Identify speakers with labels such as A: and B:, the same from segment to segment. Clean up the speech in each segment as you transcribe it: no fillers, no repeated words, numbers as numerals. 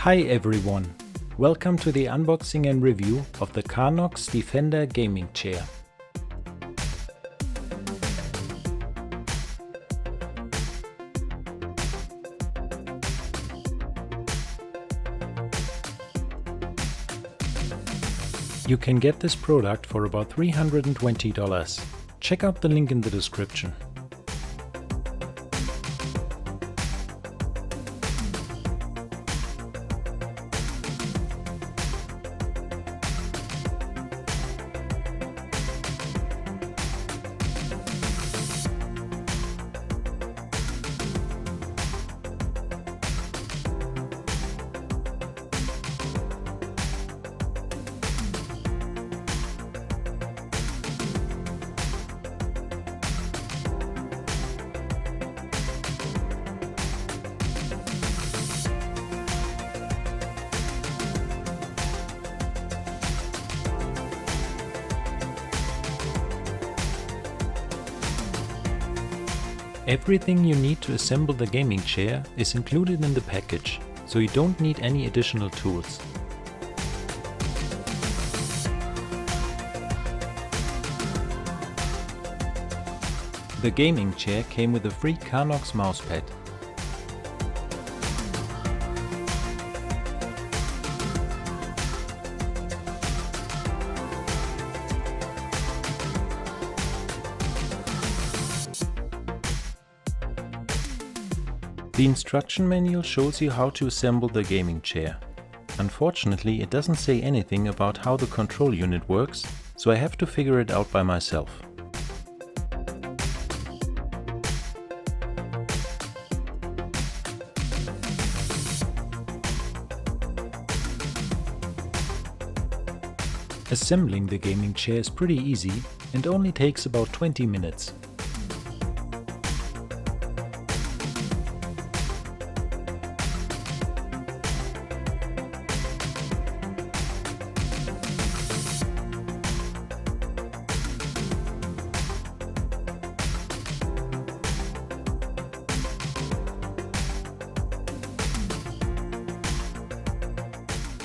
A: Hi everyone, welcome to the unboxing and review of the Karnox Defender Gaming Chair. You can get this product for about $320. Check out the link in the description. Everything you need to assemble the gaming chair is included in the package, so you don't need any additional tools. The gaming chair came with a free Karnox mousepad. The instruction manual shows you how to assemble the gaming chair. Unfortunately, it doesn't say anything about how the control unit works, so I have to figure it out by myself. Assembling the gaming chair is pretty easy and only takes about 20 minutes.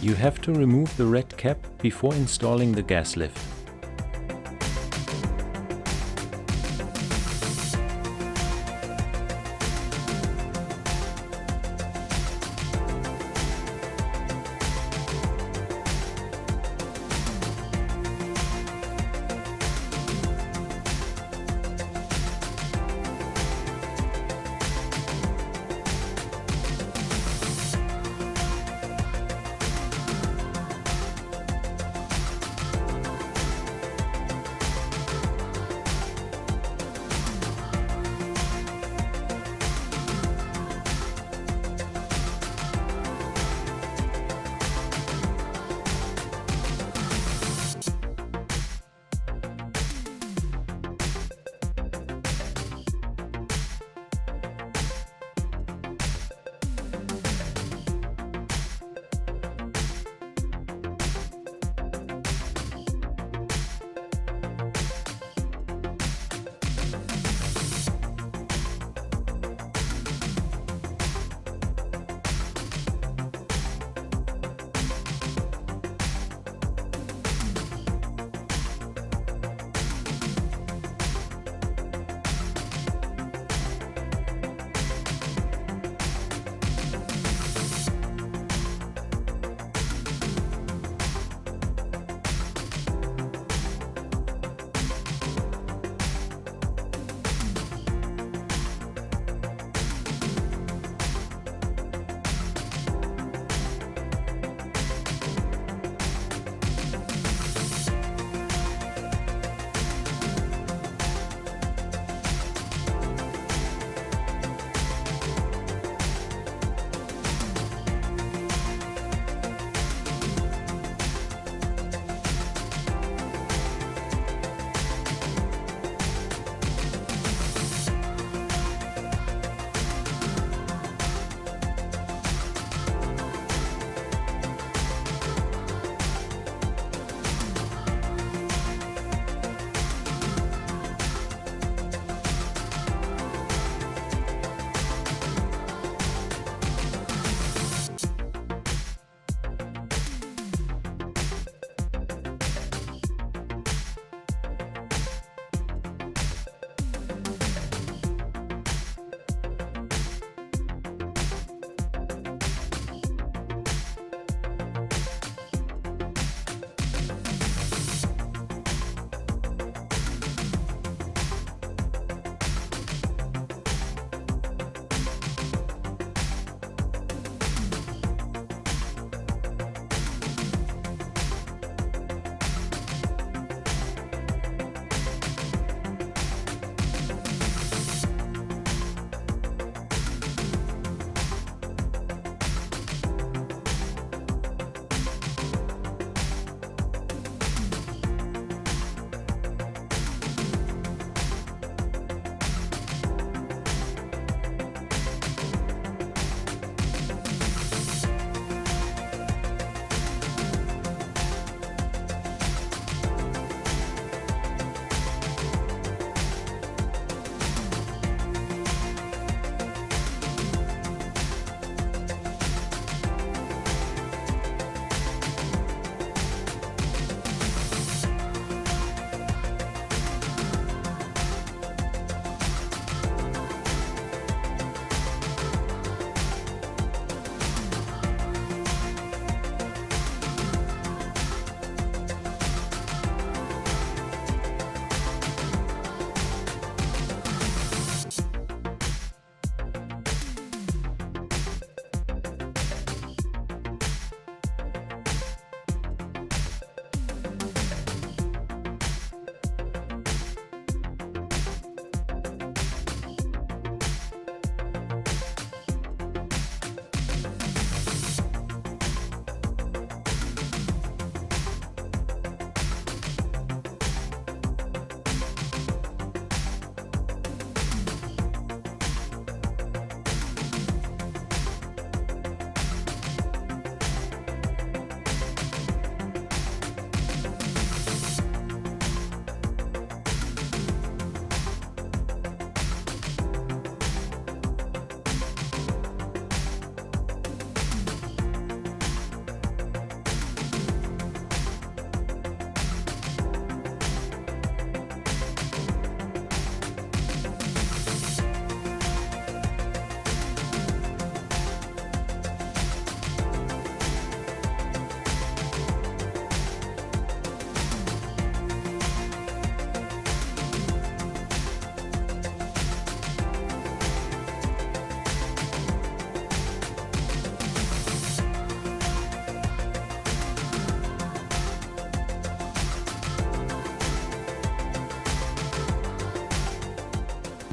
A: You have to remove the red cap before installing the gas lift.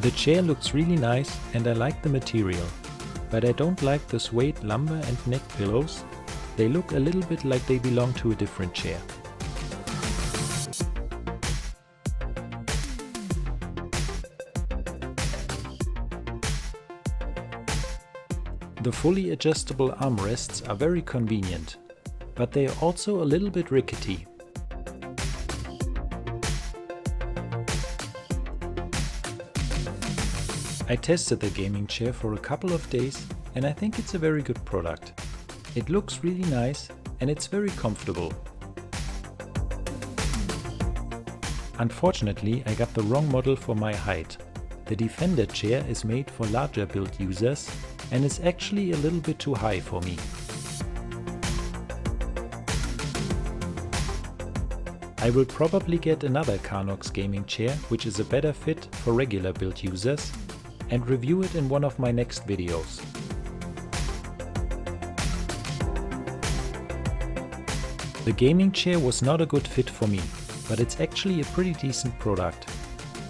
A: The chair looks really nice and I like the material, but I don't like the suede lumbar and neck pillows. They look a little bit like they belong to a different chair. The fully adjustable armrests are very convenient, but they are also a little bit rickety. I tested the gaming chair for a couple of days and I think it's a very good product. It looks really nice and it's very comfortable. Unfortunately, I got the wrong model for my height. The Defender chair is made for larger build users and is actually a little bit too high for me. I will probably get another Karnox gaming chair which is a better fit for regular build users and review it in one of my next videos. The gaming chair was not a good fit for me, but it's actually a pretty decent product.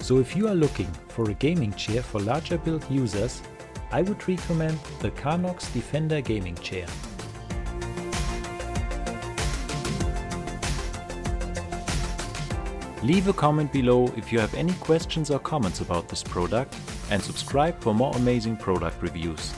A: So if you are looking for a gaming chair for larger build users, I would recommend the Karnox Defender Gaming Chair. Leave a comment below if you have any questions or comments about this product and subscribe for more amazing product reviews.